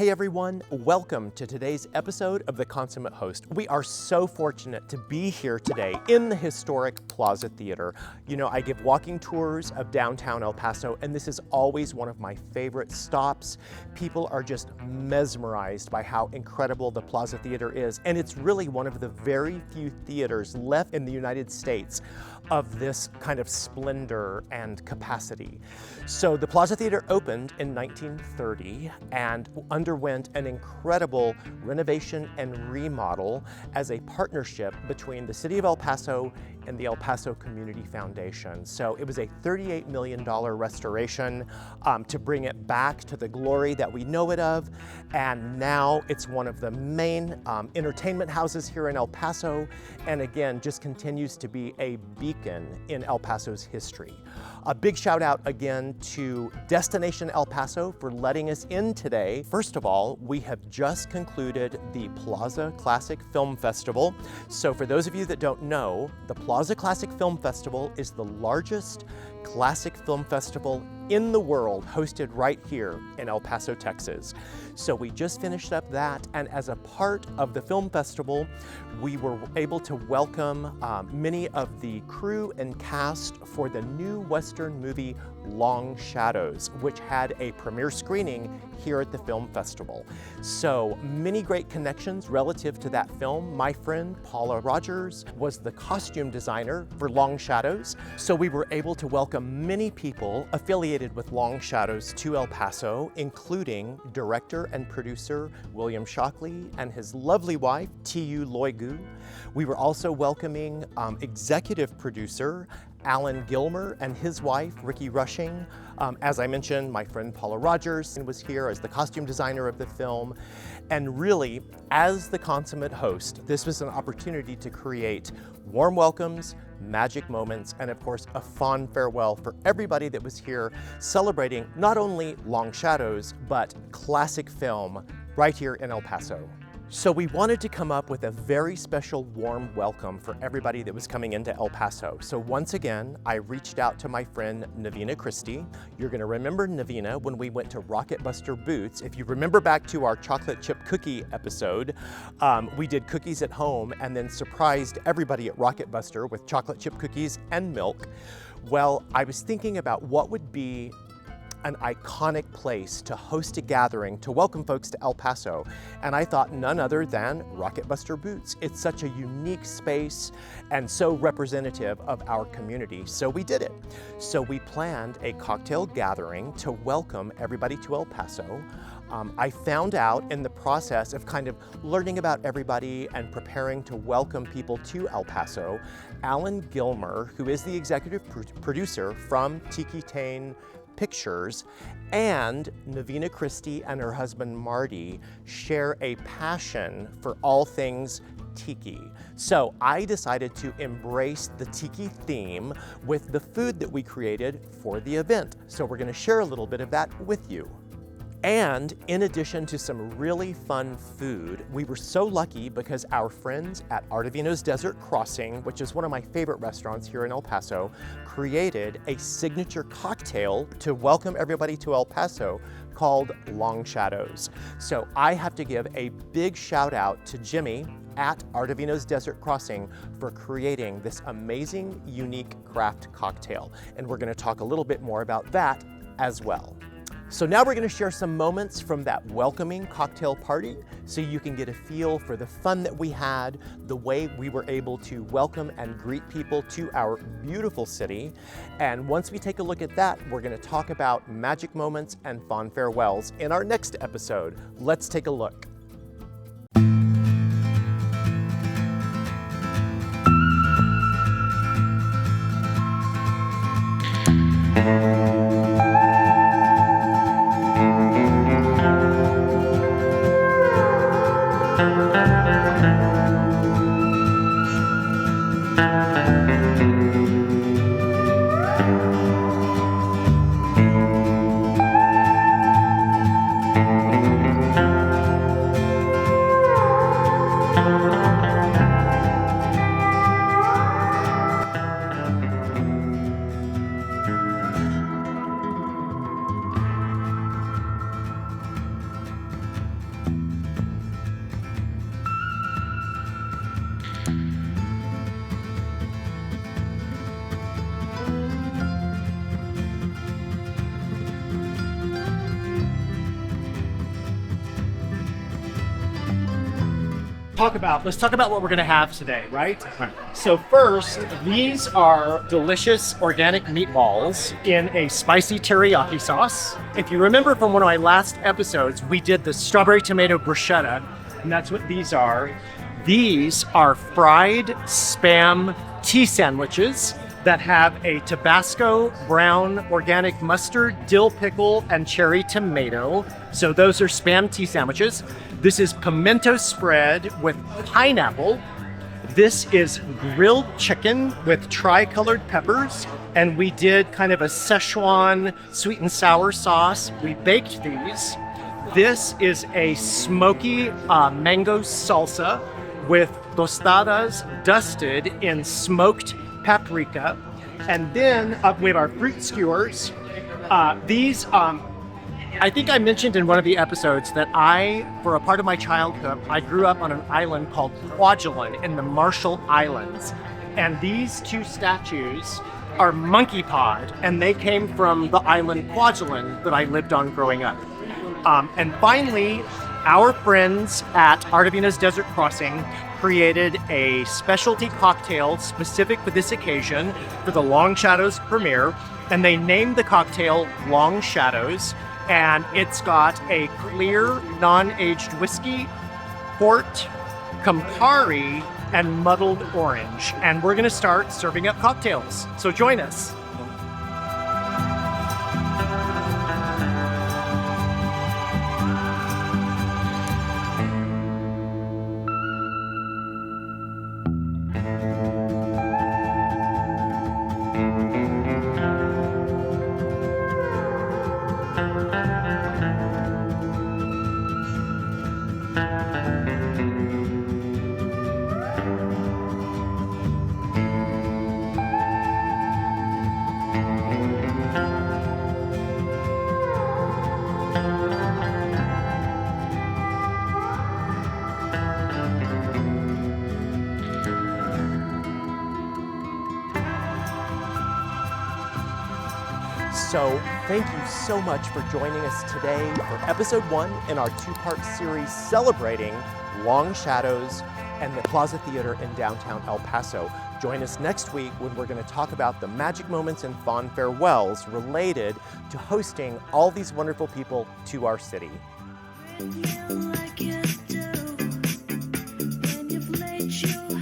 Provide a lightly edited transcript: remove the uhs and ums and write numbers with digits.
Hey everyone, welcome to today's episode of the Consummate Host. We are so fortunate to be here today in the historic Plaza Theatre. You know, I give walking tours of downtown El Paso, and this is always one of my favorite stops. People are just mesmerized by how incredible the Plaza Theatre is, and it's really one of the very few theaters left in the United States of this kind of splendor and capacity. So the Plaza Theatre opened in 1930 and underwent an incredible renovation and remodel as a partnership between the City of El Paso and the El Paso Community Foundation. So it was a $38 million restoration to bring it back to the glory that we know it of. And now it's one of the main entertainment houses here in El Paso. And again, just continues to be a beacon in El Paso's history. A big shout out again to Destination El Paso for letting us in today. First of all, we have just concluded the Plaza Classic Film Festival. So for those of you that don't know, the Plaza Classic Film Festival is the largest classic film festival in the world, hosted right here in El Paso, Texas. So we just finished up that, and as a part of the film festival, we were able to welcome many of the crew and cast for the new Western movie Long Shadows, which had a premiere screening here at the film festival. So many great connections relative to that film. My friend Paula Rogers was the costume designer for Long Shadows, so we were able to welcome many people affiliated with Long Shadows to El Paso, including director and producer William Shockley and his lovely wife T.U. Loigu. We were also welcoming executive producer Alan Gilmer and his wife, Ricky Rushing. As I mentioned, my friend Paula Rogers was here as the costume designer of the film. And really, as the Consummate Host, this was an opportunity to create warm welcomes, magic moments, and of course, a fond farewell for everybody that was here celebrating not only Long Shadows, but classic film right here in El Paso. So we wanted to come up with a very special warm welcome for everybody that was coming into El Paso. So once again, I reached out to my friend Navina Christie. You're gonna remember Navina when we went to Rocketbuster Boots. If you remember back to our chocolate chip cookie episode, we did cookies at home and then surprised everybody at Rocketbuster with chocolate chip cookies and milk. Well, I was thinking about what would be an iconic place to host a gathering to welcome folks to El Paso, and I thought none other than Rocketbuster Boots. It's such a unique space and so representative of our community, so we did it. So we planned a cocktail gathering to welcome everybody to El Paso. I found out in the process of kind of learning about everybody and preparing to welcome people to El Paso, Alan Gilmer, who is the executive producer from Tiki-inspired Pictures, and Navina Christie and her husband Marty share a passion for all things Tiki. So I decided to embrace the Tiki theme with the food that we created for the event. So we're going to share a little bit of that with you. And in addition to some really fun food, we were so lucky because our friends at Artavino's Desert Crossing, which is one of my favorite restaurants here in El Paso, created a signature cocktail to welcome everybody to El Paso called Long Shadows. So I have to give a big shout out to Jimmy at Artavino's Desert Crossing for creating this amazing, unique craft cocktail. And we're gonna talk a little bit more about that as well. So now we're going to share some moments from that welcoming cocktail party so you can get a feel for the fun that we had, the way we were able to welcome and greet people to our beautiful city. And once we take a look at that, we're going to talk about magic moments and fond farewells in our next episode. Let's take a look. let's talk about what we're gonna have today, right? So first, these are delicious organic meatballs in a spicy teriyaki sauce. If you remember from one of my last episodes, we did the strawberry tomato bruschetta, and that's what these are. These are fried Spam tea sandwiches that have a Tabasco brown organic mustard, dill pickle, and cherry tomato. So those are Spam tea sandwiches. This is pimento spread with pineapple. This is grilled chicken with tri-colored peppers. And we did kind of a Szechuan sweet and sour sauce. We baked these. This is a smoky mango salsa with tostadas dusted in smoked paprika. And then we have our fruit skewers. These, I think I mentioned in one of the episodes that for a part of my childhood, I grew up on an island called Kwajalein in the Marshall Islands. And these two statues are monkey pod, and they came from the island Kwajalein that I lived on growing up. And finally, our friends at Artavino's Desert Crossing created a specialty cocktail specific for this occasion for the Long Shadows premiere, and they named the cocktail Long Shadows, and it's got a clear, non-aged whiskey, port, Campari, and muddled orange. And we're gonna start serving up cocktails, so join us. So thank you so much for joining us today for episode 1 in our 2-part series celebrating Long Shadows and the Plaza Theatre in downtown El Paso. Join us next week when we're going to talk about the magic moments and fond farewells related to hosting all these wonderful people to our city. When you like you do, when you've laid your